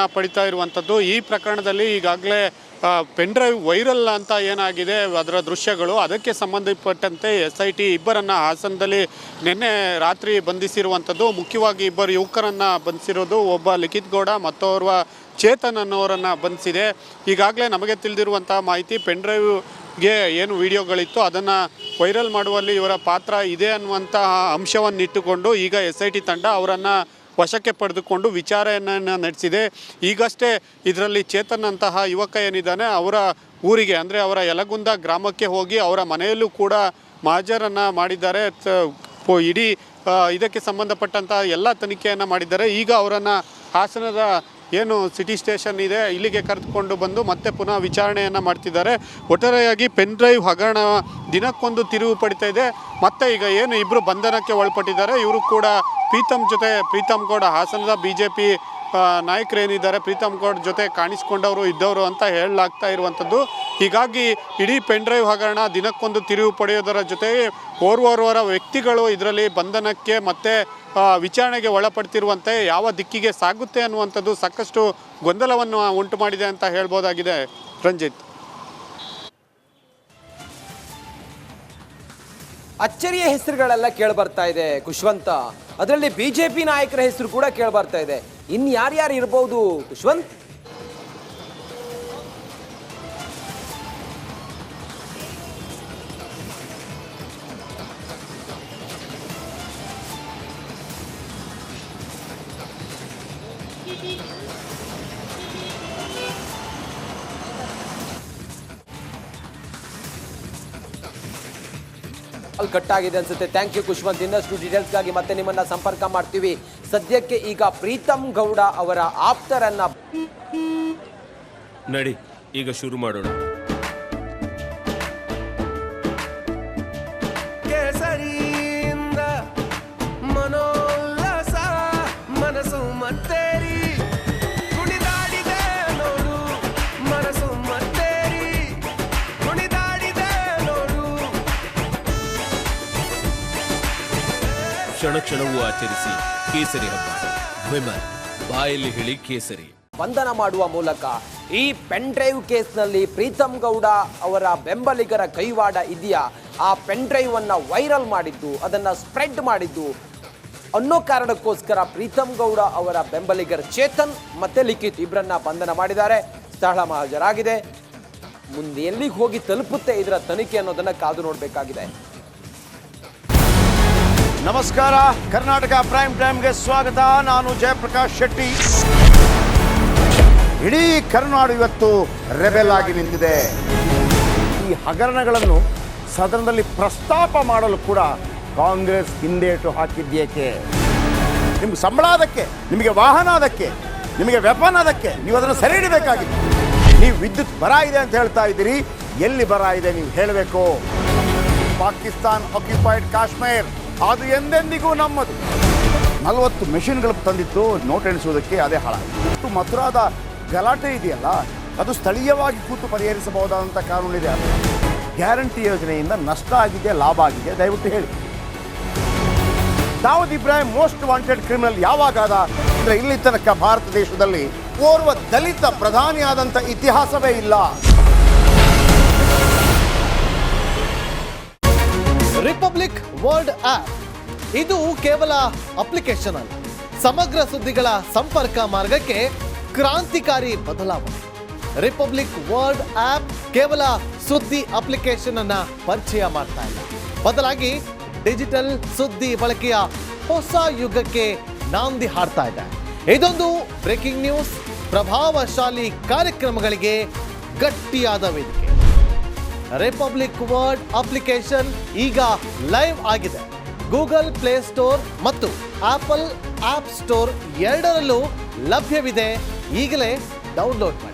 ವಿಚಾರಣೆಯನ್ನು ಪಡಿತಾ ಇರುವಂಥದ್ದು. ಈ ಪ್ರಕರಣದಲ್ಲಿ ಈಗಾಗಲೇ ಪೆನ್ ಡ್ರೈವ್ ವೈರಲ್ ಅಂತ ಏನಾಗಿದೆ ಅದರ ದೃಶ್ಯಗಳು, ಅದಕ್ಕೆ ಸಂಬಂಧಪಟ್ಟಂತೆ SIT ಇಬ್ಬರನ್ನು ಹಾಸನದಲ್ಲಿ ನಿನ್ನೆ ರಾತ್ರಿ ಬಂಧಿಸಿರುವಂಥದ್ದು. ಮುಖ್ಯವಾಗಿ ಇಬ್ಬರು ಯುವಕರನ್ನು ಬಂಧಿಸಿರೋದು. ಒಬ್ಬ ಲಿಖಿತ್ ಗೌಡ ಮತ್ತೋರ್ವ ಚೇತನ್ ಅನ್ನೋರನ್ನು ಬಂಧಿಸಿದೆ. ಈಗಾಗಲೇ ನಮಗೆ ತಿಳಿದಿರುವಂಥ ಮಾಹಿತಿ, ಪೆನ್ ಡ್ರೈವ್ಗೆ ಏನು ವಿಡಿಯೋಗಳಿತ್ತು ಅದನ್ನು ವೈರಲ್ ಮಾಡುವಲ್ಲಿ ಇವರ ಪಾತ್ರ ಇದೆ ಅನ್ನುವಂತಹ ಅಂಶವನ್ನಿಟ್ಟುಕೊಂಡು ಈಗ SIT ತಂಡ ಅವರನ್ನು ವಶಕ್ಕೆ ಪಡೆದುಕೊಂಡು ವಿಚಾರಣೆಯನ್ನು ನಡೆಸಿದೆ. ಈಗಷ್ಟೇ ಇದರಲ್ಲಿ ಚೇತನ್ ಅಂತಹ ಯುವಕ ಏನಿದ್ದಾನೆ ಅವರ ಊರಿಗೆ, ಅಂದರೆ ಅವರ ಯಲಗುಂದ ಗ್ರಾಮಕ್ಕೆ ಹೋಗಿ ಅವರ ಮನೆಯಲ್ಲೂ ಕೂಡ ಮಹಜರನ್ನು ಮಾಡಿದ್ದಾರೆ. ಇಡೀ ಇದಕ್ಕೆ ಸಂಬಂಧಪಟ್ಟಂಥ ಎಲ್ಲ ತನಿಖೆಯನ್ನು ಮಾಡಿದ್ದಾರೆ. ಈಗ ಅವರನ್ನು ಹಾಸನದ ಏನು ಸಿಟಿ ಸ್ಟೇಷನ್ ಇದೆ ಇಲ್ಲಿಗೆ ಕರೆದುಕೊಂಡು ಬಂದು ಮತ್ತೆ ಪುನಃ ವಿಚಾರಣೆಯನ್ನು ಮಾಡ್ತಿದ್ದಾರೆ. ಒಟ್ಟಾರೆಯಾಗಿ ಪೆನ್ ಡ್ರೈವ್ ಹಗರಣ ದಿನಕ್ಕೊಂದು ತಿರುವು ಪಡಿತಾ ಇದೆ. ಮತ್ತು ಈಗ ಏನು ಇಬ್ಬರು ಬಂಧನಕ್ಕೆ ಒಳಪಟ್ಟಿದ್ದಾರೆ, ಇವರು ಕೂಡ ಪ್ರೀತಮ್ ಗೌಡ ಹಾಸನದ BJP ನಾಯಕರೇನಿದ್ದಾರೆ ಪ್ರೀತಮ್ ಗೌಡ ಜೊತೆ ಕಾಣಿಸ್ಕೊಂಡವರು ಇದ್ದವರು ಅಂತ ಹೇಳಲಾಗ್ತಾ ಇರುವಂಥದ್ದು. ಹೀಗಾಗಿ ಇಡೀ ಪೆನ್ ಡ್ರೈವ್ ಹಗರಣ ದಿನಕ್ಕೊಂದು ತಿರುವು ಪಡೆಯೋದರ ಜೊತೆಗೆ ಓರ್ವರ ವ್ಯಕ್ತಿಗಳು ಇದರಲ್ಲಿ ಬಂಧನಕ್ಕೆ ಮತ್ತು ವಿಚಾರಣೆಗೆ ಒಳಪಡ್ತಿರುವಂತೆ ಯಾವ ದಿಕ್ಕಿಗೆ ಸಾಗುತ್ತೆ ಅನ್ನುವಂಥದ್ದು ಸಾಕಷ್ಟು ಗೊಂದಲವನ್ನು ಉಂಟು ಮಾಡಿದೆ ಅಂತ ಹೇಳ್ಬೋದಾಗಿದೆ. ರಂಜಿತ್, ಅಚ್ಚರಿಯ ಹೆಸರುಗಳೆಲ್ಲ ಕೇಳಿಬರ್ತಾ ಇದೆ ಖುಷ್ವಂತ. ಅದರಲ್ಲಿ BJP ನಾಯಕರ ಹೆಸರು ಕೂಡ ಕೇಳಿಬರ್ತಾ ಇದೆ. ಇನ್ನು ಯಾರ್ಯಾರು ಇರ್ಬೋದು ಖುಷ್ವಂತ್? ಕಟ್ ಆಗಿದೆ ಅನ್ಸುತ್ತೆ. Thank you Khushwant. ಇನ್ನಷ್ಟು ಡೀಟೇಲ್ಸ್ಗಾಗಿ ಮತ್ತೆ ನಿಮ್ಮನ್ನ ಸಂಪರ್ಕ ಮಾಡ್ತೀವಿ. ಸದ್ಯಕ್ಕೆ ಈಗ ಪ್ರೀತಮ್ ಗೌಡ ಅವರ ಆಪ್ತರನ್ನ ನಡಿ ಈಗ ಶುರು ಮಾಡೋಣ. ಕೇಸರಿಯಿಂದ ಮನೋಲ್ಲಾಸ ಮನಸ್ಸು ಮತ್ತೇರಿ ಕುಣಿದಾಡಿದೆ ನೋಡು, ಮನಸ್ಸು ಮತ್ತೇರಿ ಕುಣಿದಾಡಿದೆ ನೋಡು. ಕ್ಷಣ ಕ್ಷಣವೂ ಆಚರಿಸಿ ಕೇಸರಿ ಹಬ್ಬ. ವಿಮಲ್ ಬಾಯಲ್ಲಿ ಹೇಳಿ ಕೇಸರಿ. ಬಂಧನ ಮಾಡುವ ಮೂಲಕ ಈ ಪೆನ್ ಡ್ರೈವ್ ಕೇಸ್ನಲ್ಲಿ ಪ್ರೀತಮ್ ಗೌಡ ಅವರ ಬೆಂಬಲಿಗರ ಕೈವಾಡ ಇದೆಯಾ, ಆ ಪೆನ್ ಡ್ರೈವ್ ಅನ್ನ ವೈರಲ್ ಮಾಡಿದ್ದು, ಅದನ್ನ ಸ್ಪ್ರೆಡ್ ಮಾಡಿದ್ದು ಅನ್ನೋ ಕಾರಣಕ್ಕೋಸ್ಕರ ಪ್ರೀತಮ್ ಗೌಡ ಅವರ ಬೆಂಬಲಿಗರ ಚೇತನ್ ಮತ್ತೆ ಲಿಖಿತ್ ಇಬ್ಬರನ್ನ ಬಂಧನ ಮಾಡಿದ್ದಾರೆ. ಸ್ಥಳ ಹಾಜರಾಗಿದೆ. ಮುಂದೆ ಎಲ್ಲಿಗೆ ಹೋಗಿ ತಲುಪುತ್ತೆ ಇದರ ತನಿಖೆ ಅನ್ನೋದನ್ನ ಕಾದು ನೋಡಬೇಕಾಗಿದೆ. ನಮಸ್ಕಾರ, ಕರ್ನಾಟಕ ಪ್ರೈಮ್ ಟೈಮ್ಗೆ ಸ್ವಾಗತ. ನಾನು ಜಯಪ್ರಕಾಶ್ ಶೆಟ್ಟಿ. ಇಡೀ ಕರ್ನಾಡು ಇವತ್ತು ರೆಬೆಲ್ ಆಗಿ ನಿಂತಿದೆ. ಈ ಹಗರಣಗಳನ್ನು ಸದನದಲ್ಲಿ ಪ್ರಸ್ತಾಪ ಮಾಡಲು ಕೂಡ ಕಾಂಗ್ರೆಸ್ ಹಿಂದೇಟು ಹಾಕಿದ್ದೇಕೆ? ನಿಮ್ಗೆ ಸಂಬಳ ಅದಕ್ಕೆ, ನಿಮಗೆ ವಾಹನ ಅದಕ್ಕೆ, ನಿಮಗೆ ವೆಪನ್ ಅದಕ್ಕೆ, ನೀವು ಅದನ್ನು ಸೆರೆ ಹಿಡಬೇಕಾಗಿತ್ತು. ನೀವು ವಿದ್ಯುತ್ ಬರ ಇದೆ ಅಂತ ಹೇಳ್ತಾ ಇದ್ದೀರಿ, ಎಲ್ಲಿ ಬರ ಇದೆ ನೀವು ಹೇಳಬೇಕು. ಪಾಕಿಸ್ತಾನ್ ಆಕ್ಯುಪೈಡ್ ಕಾಶ್ಮೀರ್ ಅದು ಎಂದೆಂದಿಗೂ ನಮ್ಮದು. 40 ಮೆಷಿನ್ಗಳು ತಂದಿತ್ತು ನೋಟ್ ಎಣಿಸುವುದಕ್ಕೆ, ಅದೇ ಹಾಳಾಯಿತು. ಮಥುರಾದ ಗಲಾಟೆ ಇದೆಯಲ್ಲ, ಅದು ಸ್ಥಳೀಯವಾಗಿ ಕೂತು ಪರಿಹರಿಸಬಹುದಾದಂಥ ಕಾನೂನಿದೆ. ಗ್ಯಾರಂಟಿ ಯೋಜನೆಯಿಂದ ನಷ್ಟ ಆಗಿದೆ, ಲಾಭ ಆಗಿದೆ, ದಯವಿಟ್ಟು ಹೇಳಿ. Dawood Ibrahim most wanted criminal ಯಾವಾಗಾದ ಅಂದರೆ ಇಲ್ಲಿ ತನಕ ಭಾರತ ದೇಶದಲ್ಲಿ ಓರ್ವ ದಲಿತ ಪ್ರಧಾನಿಯಾದಂಥ ಇತಿಹಾಸವೇ ಇಲ್ಲ. ರಿಪಬ್ಲಿಕ್ ವರ್ಲ್ಡ್ ಆಪ್ ಇದು ಕೇವಲ ಅಪ್ಲಿಕೇಶನ್ ಅಲ್ಲ, ಸಮಗ್ರ ಸುದ್ದಿಗಳ ಸಂಪರ್ಕ ಮಾರ್ಗಕ್ಕೆ ಕ್ರಾಂತಿಕಾರಿ ಬದಲಾವಣೆ. ರಿಪಬ್ಲಿಕ್ ವರ್ಲ್ಡ್ ಆಪ್ ಕೇವಲ ಸುದ್ದಿ ಅಪ್ಲಿಕೇಶನ್ ಅನ್ನ ಪರಿಚಯ ಮಾಡ್ತಾ ಇಲ್ಲ, ಬದಲಾಗಿ ಡಿಜಿಟಲ್ ಸುದ್ದಿ ಬಳಕೆಯ ಹೊಸ ಯುಗಕ್ಕೆ ನಾಂದಿ ಹಾಡ್ತಾ ಇದೆ. ಇದೊಂದು ಬ್ರೇಕಿಂಗ್ ನ್ಯೂಸ್, ಪ್ರಭಾವಶಾಲಿ ಕಾರ್ಯಕ್ರಮಗಳಿಗೆ ಗಟ್ಟಿಯಾದ ವೇದಿಕೆ. ರಿಪಬ್ಲಿಕ್ ವರ್ಲ್ಡ್ ಅಪ್ಲಿಕೇಶನ್ ಈಗ ಲೈವ್ ಆಗಿದೆ. ಗೂಗಲ್ ಪ್ಲೇ ಸ್ಟೋರ್ ಮತ್ತು ಆಪಲ್ ಆಪ್ ಸ್ಟೋರ್ ಎರಡರಲ್ಲೂ ಲಭ್ಯವಿದೆ. ಈಗಲೇ ಡೌನ್ಲೋಡ್ ಮಾಡಿ.